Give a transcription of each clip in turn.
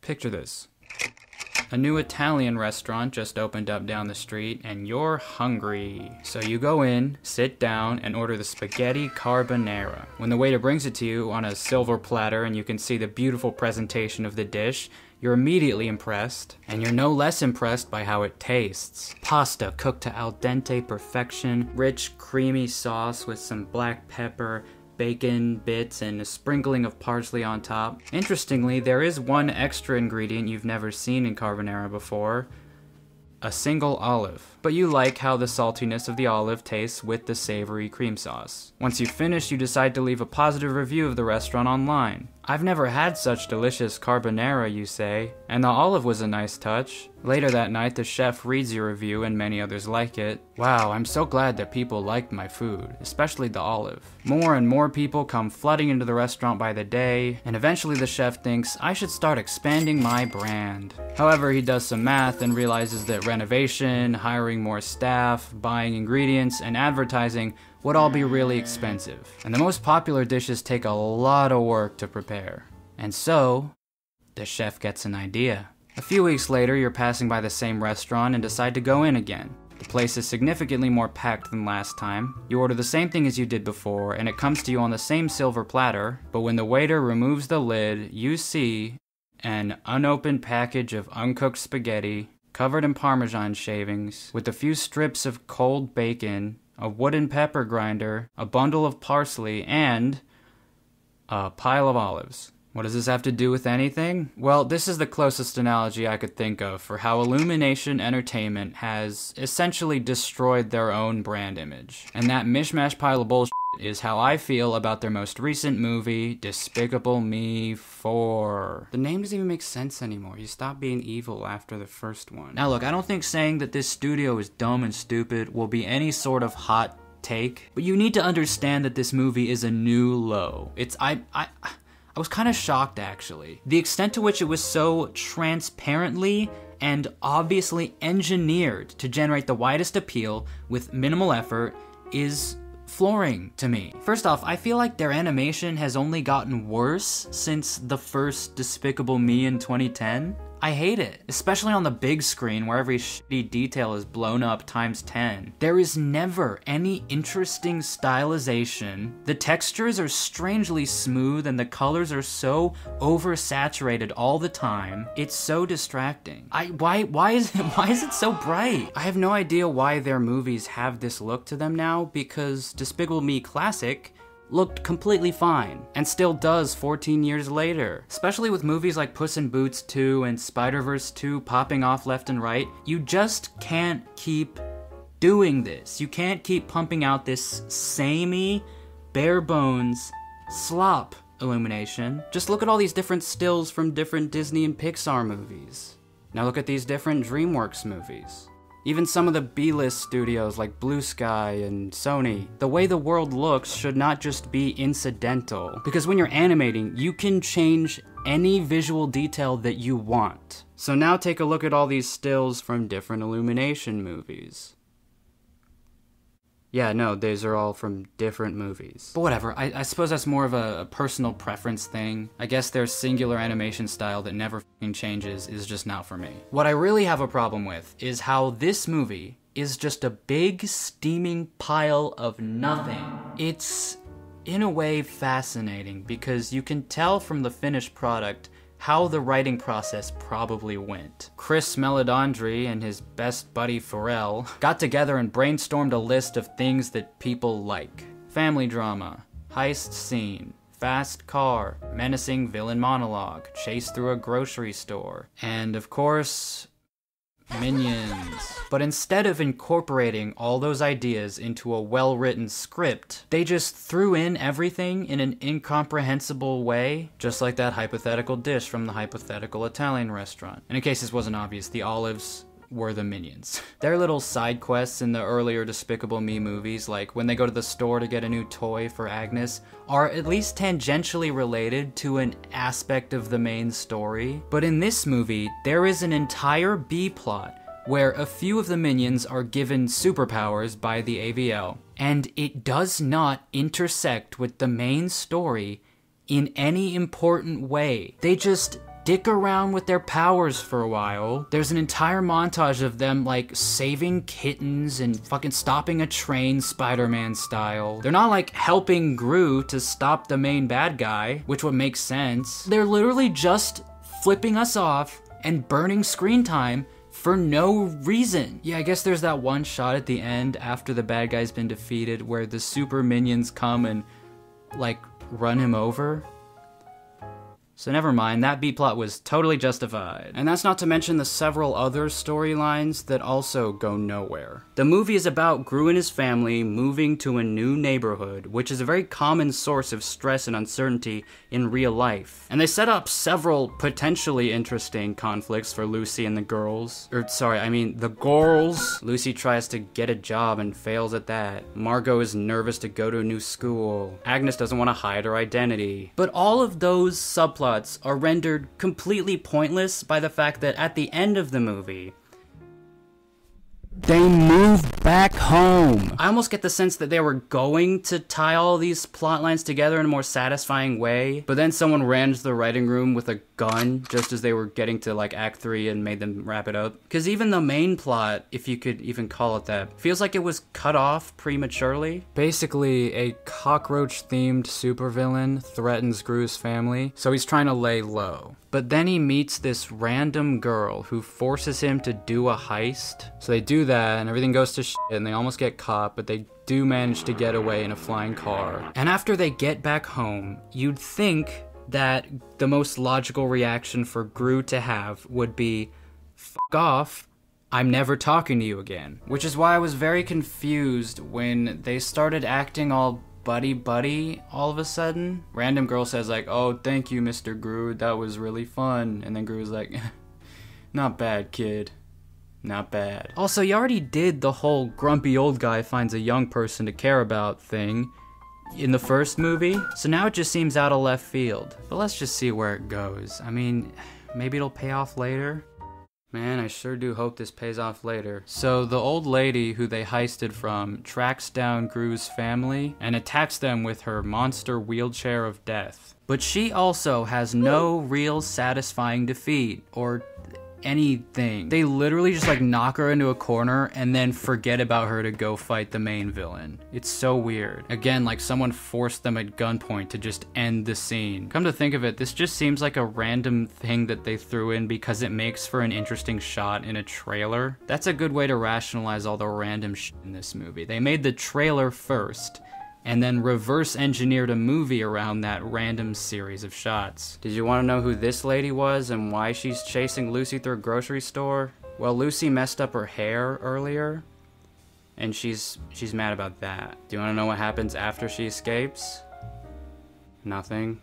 Picture this. A new Italian restaurant just opened up down the street, and you're hungry. So you go in, sit down, and order the spaghetti carbonara. When the waiter brings it to you on a silver platter and you can see the beautiful presentation of the dish, you're immediately impressed, and you're no less impressed by how it tastes. Pasta cooked to al dente perfection, rich, creamy sauce with some black pepper, bacon bits, and a sprinkling of parsley on top. Interestingly, there is one extra ingredient you've never seen in carbonara before: a single olive. But you like how the saltiness of the olive tastes with the savory cream sauce. Once you finish, you decide to leave a positive review of the restaurant online. I've never had such delicious carbonara, you say, and the olive was a nice touch. Later that night, the chef reads your review and many others like it. Wow, I'm so glad that people liked my food, especially the olive. More and more people come flooding into the restaurant by the day, and eventually the chef thinks, I should start expanding my brand. However, he does some math and realizes that renovation, hiring more staff, buying ingredients, and advertising would all be really expensive. And the most popular dishes take a lot of work to prepare. And so, the chef gets an idea. A few weeks later, you're passing by the same restaurant and decide to go in again. The place is significantly more packed than last time. You order the same thing as you did before, and it comes to you on the same silver platter, but when the waiter removes the lid, you see an unopened package of uncooked spaghetti, covered in Parmesan shavings, with a few strips of cold bacon, a wooden pepper grinder, a bundle of parsley, and a pile of olives. What does this have to do with anything? Well, this is the closest analogy I could think of for how Illumination Entertainment has essentially destroyed their own brand image. And that mishmash pile of bullshit is how I feel about their most recent movie, Despicable Me 4. The name doesn't even make sense anymore. You stop being evil after the first one. Now look, I don't think saying that this studio is dumb and stupid will be any sort of hot take, but you need to understand that this movie is a new low. I was kind of shocked, actually. The extent to which it was so transparently and obviously engineered to generate the widest appeal with minimal effort is flooring to me. First off, I feel like their animation has only gotten worse since the first Despicable Me in 2010. I hate it, especially on the big screen where every shitty detail is blown up times 10. There is never any interesting stylization. The textures are strangely smooth and the colors are so oversaturated all the time. It's so distracting. Why is it so bright? I have no idea why their movies have this look to them now, because Despicable Me Classic looked completely fine, and still does 14 years later. Especially with movies like Puss in Boots 2 and Spider-Verse 2 popping off left and right, you just can't keep doing this. You can't keep pumping out this samey, bare bones slop, Illumination. Just look at all these different stills from different Disney and Pixar movies. Now look at these different DreamWorks movies. Even some of the B-list studios like Blue Sky and Sony. The way the world looks should not just be incidental, because when you're animating, you can change any visual detail that you want. So now take a look at all these stills from different Illumination movies. Yeah, no, these are all from different movies. But whatever, I suppose that's more of a personal preference thing. I guess their singular animation style that never f***ing changes is just not for me. What I really have a problem with is how this movie is just a big steaming pile of nothing. It's, in a way, fascinating because you can tell from the finished product how the writing process probably went. Chris Meledandri and his best buddy Pharrell got together and brainstormed a list of things that people like. Family drama, heist scene, fast car, menacing villain monologue, chase through a grocery store, and of course, Minions. But instead of incorporating all those ideas into a well-written script, they just threw in everything in an incomprehensible way, just like that hypothetical dish from the hypothetical Italian restaurant. And in case this wasn't obvious, the olives were the Minions. Their little side quests in the earlier Despicable Me movies, like when they go to the store to get a new toy for Agnes, are at least tangentially related to an aspect of the main story. But in this movie, there is an entire B-plot where a few of the Minions are given superpowers by the AVL, and it does not intersect with the main story in any important way. They just dick around with their powers for a while. There's an entire montage of them, like, saving kittens and fucking stopping a train Spider-Man style. They're not, like, helping Gru to stop the main bad guy, which would make sense. They're literally just flipping us off and burning screen time for no reason. Yeah, I guess there's that one shot at the end after the bad guy's been defeated where the super minions come and, like, run him over. So never mind, that B-plot was totally justified. And that's not to mention the several other storylines that also go nowhere. The movie is about Gru and his family moving to a new neighborhood, which is a very common source of stress and uncertainty in real life. And they set up several potentially interesting conflicts for Lucy and the girls. The girls. Lucy tries to get a job and fails at that. Margot is nervous to go to a new school. Agnes doesn't want to hide her identity. But all of those subplots are rendered completely pointless by the fact that at the end of the movie, they move back home. I almost get the sense that they were going to tie all these plot lines together in a more satisfying way, but then someone ran to the writing room with a gun just as they were getting to, like, Act 3 and made them wrap it up. Because even the main plot, if you could even call it that, feels like it was cut off prematurely. Basically, a cockroach-themed supervillain threatens Gru's family, so he's trying to lay low. But then he meets this random girl who forces him to do a heist. So they do that, and everything goes to shit, and they almost get caught, but they do manage to get away in a flying car. And after they get back home, you'd think that the most logical reaction for Gru to have would be, "F*** off, I'm never talking to you again." Which is why I was very confused when they started acting all buddy all of a sudden. Random girl says, like, "Oh, thank you, Mr. Gru, that was really fun." And then Gru's like, "Not bad, kid. Not bad." Also, you already did the whole grumpy old guy finds a young person to care about thing in the first movie, so now it just seems out of left field. But let's just see where it goes. I mean, maybe it'll pay off later. Man, I sure do hope this pays off later. So the old lady who they heisted from tracks down Gru's family and attacks them with her monster wheelchair of death. But she also has no real satisfying defeat or anything. They literally just, like, knock her into a corner and then forget about her to go fight the main villain. It's so weird. Again, like someone forced them at gunpoint to just end the scene. Come to think of it, this just seems like a random thing that they threw in because it makes for an interesting shot in a trailer. That's a good way to rationalize all the random shit in this movie. They made the trailer first, and then reverse engineered a movie around that random series of shots. Did you want to know who this lady was and why she's chasing Lucy through a grocery store? Well, Lucy messed up her hair earlier, and she's mad about that. Do you want to know what happens after she escapes? Nothing.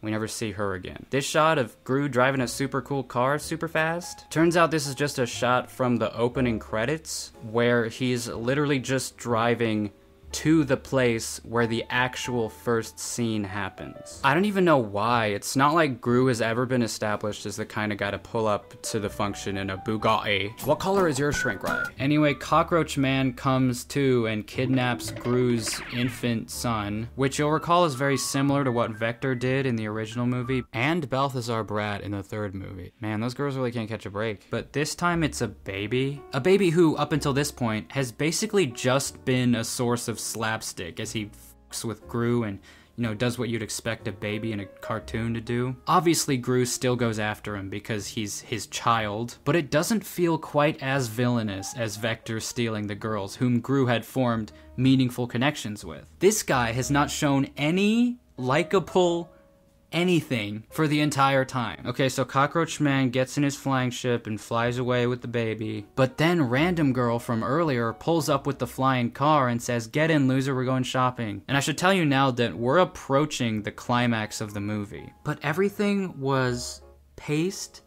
We never see her again. This shot of Gru driving a super cool car super fast, turns out this is just a shot from the opening credits, where he's literally just driving to the place where the actual first scene happens. I don't even know why. It's not like Gru has ever been established as the kind of guy to pull up to the function in a Bugatti. What color is your shrink ray? Anyway, Cockroach Man comes to and kidnaps Gru's infant son, which you'll recall is very similar to what Vector did in the original movie, and Balthazar Brat in the third movie. Man, those girls really can't catch a break. But this time it's a baby. A baby who, up until this point, has basically just been a source of slapstick as he fucks with Gru and, you know, does what you'd expect a baby in a cartoon to do. Obviously, Gru still goes after him because he's his child, but it doesn't feel quite as villainous as Vector stealing the girls, whom Gru had formed meaningful connections with. This guy has not shown any likable anything for the entire time. Okay, so Cockroach Man gets in his flying ship and flies away with the baby, but then Random Girl from earlier pulls up with the flying car and says, "Get in, loser, we're going shopping." And I should tell you now that we're approaching the climax of the movie, but everything was paced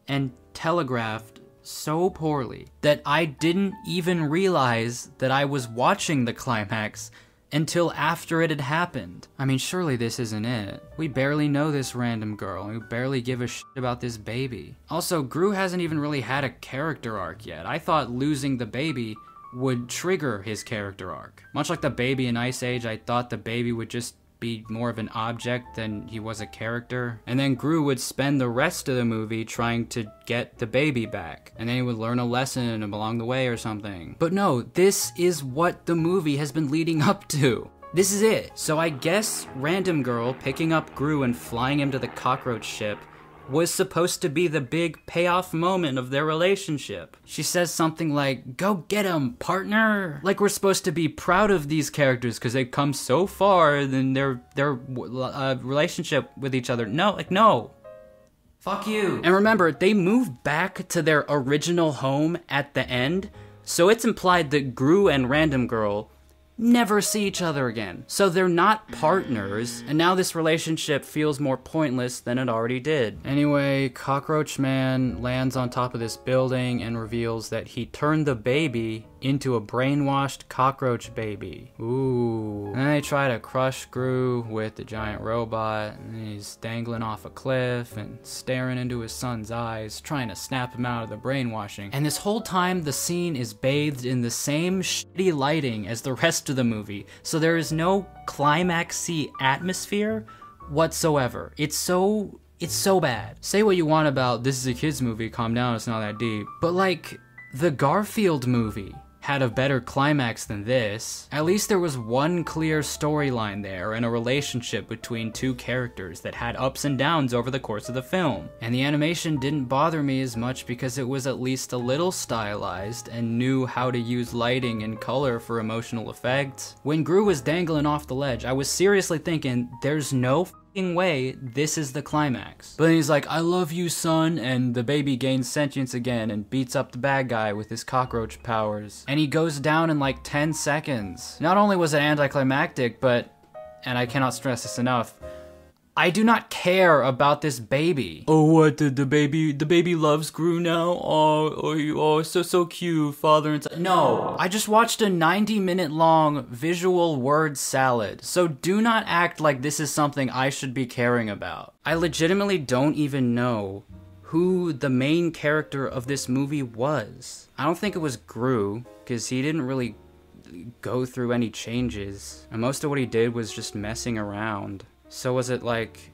and telegraphed so poorly that I didn't even realize that I was watching the climax until after it had happened. I mean, surely this isn't it. We barely know this Random Girl, and we barely give a shit about this baby. Also, Gru hasn't even really had a character arc yet. I thought losing the baby would trigger his character arc. Much like the baby in Ice Age, I thought the baby would just be more of an object than he was a character. And then Gru would spend the rest of the movie trying to get the baby back. And then he would learn a lesson along the way or something. But no, this is what the movie has been leading up to. This is it. So I guess Random Girl picking up Gru and flying him to the cockroach ship was supposed to be the big payoff moment of their relationship. She says something like, "Go get him, partner!" Like we're supposed to be proud of these characters because they've come so far in their relationship with each other. No, like, no. Fuck you. And remember, they moved back to their original home at the end, so it's implied that Gru and Random Girl never see each other again. So they're not partners, and now this relationship feels more pointless than it already did. Anyway, Cockroach Man lands on top of this building and reveals that he turned the baby into a brainwashed cockroach baby. Ooh. And then they try to crush Gru with the giant robot, and he's dangling off a cliff and staring into his son's eyes, trying to snap him out of the brainwashing. And this whole time, the scene is bathed in the same shitty lighting as the rest of the movie, so there is no climax-y atmosphere whatsoever. It's so bad. Say what you want about this is a kid's movie, calm down, it's not that deep. But like, the Garfield movie had a better climax than this. At least there was one clear storyline there and a relationship between two characters that had ups and downs over the course of the film. And the animation didn't bother me as much because it was at least a little stylized and knew how to use lighting and color for emotional effect. When Gru was dangling off the ledge, I was seriously thinking, there's no way this is the climax. But then he's like, "I love you, son," and the baby gains sentience again and beats up the bad guy with his cockroach powers. And he goes down in like 10 seconds. Not only was it anticlimactic, but, and I cannot stress this enough, I do not care about this baby. Oh, what, the baby loves Gru now? Oh, so cute, father and son. No, I just watched a 90-minute long visual word salad, so do not act like this is something I should be caring about. I legitimately don't even know who the main character of this movie was. I don't think it was Gru, because he didn't really go through any changes, and most of what he did was just messing around. So was it like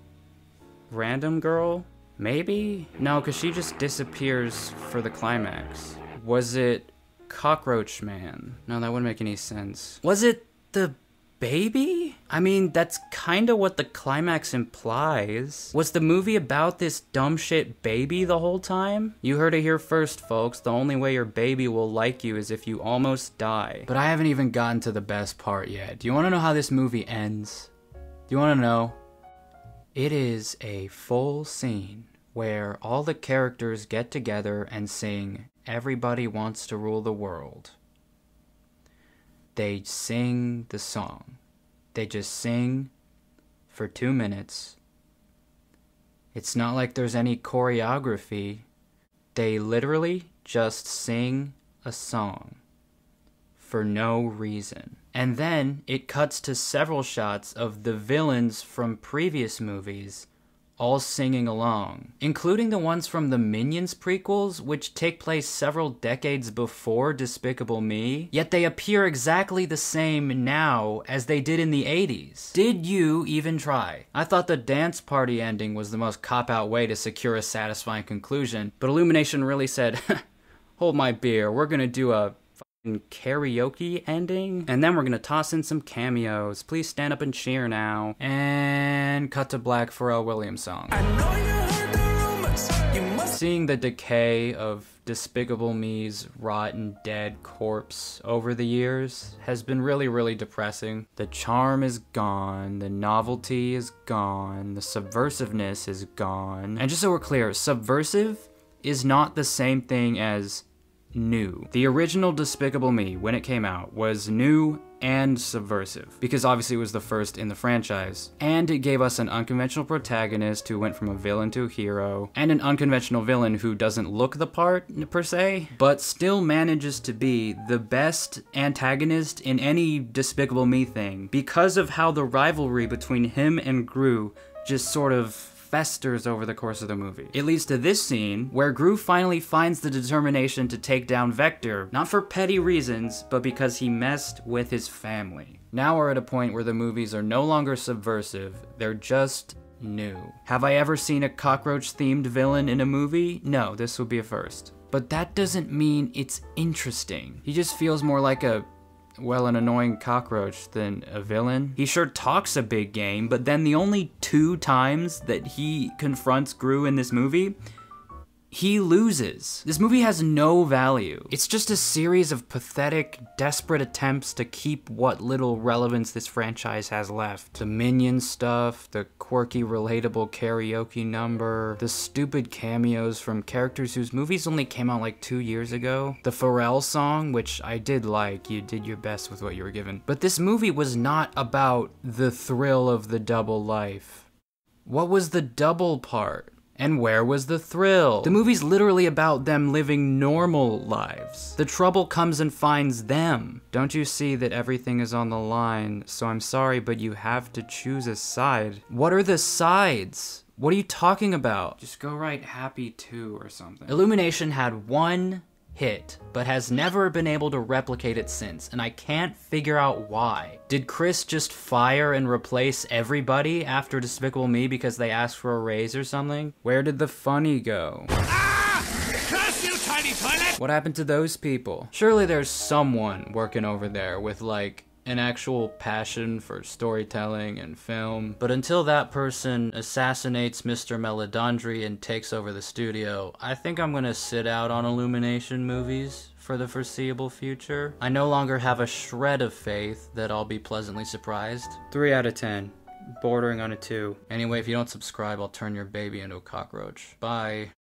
Random Girl? Maybe? No, because she just disappears for the climax. Was it Cockroach Man? No, that wouldn't make any sense. Was it the baby? I mean, that's kinda what the climax implies. Was the movie about this dumb shit baby the whole time? You heard it here first, folks. The only way your baby will like you is if you almost die. But I haven't even gotten to the best part yet. Do you want to know how this movie ends? Do you want to know? It is a full scene where all the characters get together and sing "Everybody Wants to Rule the World." They sing the song. They just sing for 2 minutes. It's not like there's any choreography. They literally just sing a song for no reason. And then it cuts to several shots of the villains from previous movies all singing along, including the ones from the Minions prequels, which take place several decades before Despicable Me, yet they appear exactly the same now as they did in the 80s. Did you even try? I thought the dance party ending was the most cop-out way to secure a satisfying conclusion, but Illumination really said, hold my beer, we're gonna do a karaoke ending, and then we're gonna toss in some cameos. Please stand up and cheer now. And cut to black Pharrell Williams song. I know you heard the rumors. Seeing the decay of Despicable Me's rotten dead corpse over the years has been really, really depressing. The charm is gone, the novelty is gone, the subversiveness is gone. And just so we're clear, subversive is not the same thing as new. The original Despicable Me, when it came out, was new and subversive, because obviously it was the first in the franchise. And it gave us an unconventional protagonist who went from a villain to a hero, and an unconventional villain who doesn't look the part, per se, but still manages to be the best antagonist in any Despicable Me thing, because of how the rivalry between him and Gru just sort of festers over the course of the movie. It leads to this scene where Gru finally finds the determination to take down Vector, not for petty reasons, but because he messed with his family. Now we're at a point where the movies are no longer subversive, they're just new. Have I ever seen a cockroach-themed villain in a movie? No, this would be a first. But that doesn't mean it's interesting. He just feels more like an annoying cockroach than a villain. He sure talks a big game, but then the only 2 times that he confronts Gru in this movie, he loses. This movie has no value. It's just a series of pathetic, desperate attempts to keep what little relevance this franchise has left. The Minion stuff, the quirky, relatable karaoke number, the stupid cameos from characters whose movies only came out like 2 years ago, the Pharrell song, which I did like, you did your best with what you were given. But this movie was not about the thrill of the double life. What was the double part? And where was the thrill? The movie's literally about them living normal lives. The trouble comes and finds them. Don't you see that everything is on the line? So I'm sorry, but you have to choose a side. What are the sides? What are you talking about? Just go write Happy 2 or something. Illumination had 1 hit, but has never been able to replicate it since, and I can't figure out why. Did Chris just fire and replace everybody after Despicable Me because they asked for a raise or something? Where did the funny go? Ah! Curse you, tiny toilet! What happened to those people? Surely there's someone working over there with like an actual passion for storytelling and film. But until that person assassinates Mr. Meledandri and takes over the studio, I think I'm gonna sit out on Illumination movies for the foreseeable future. I no longer have a shred of faith that I'll be pleasantly surprised. 3 out of 10. Bordering on a 2. Anyway, if you don't subscribe, I'll turn your baby into a cockroach. Bye.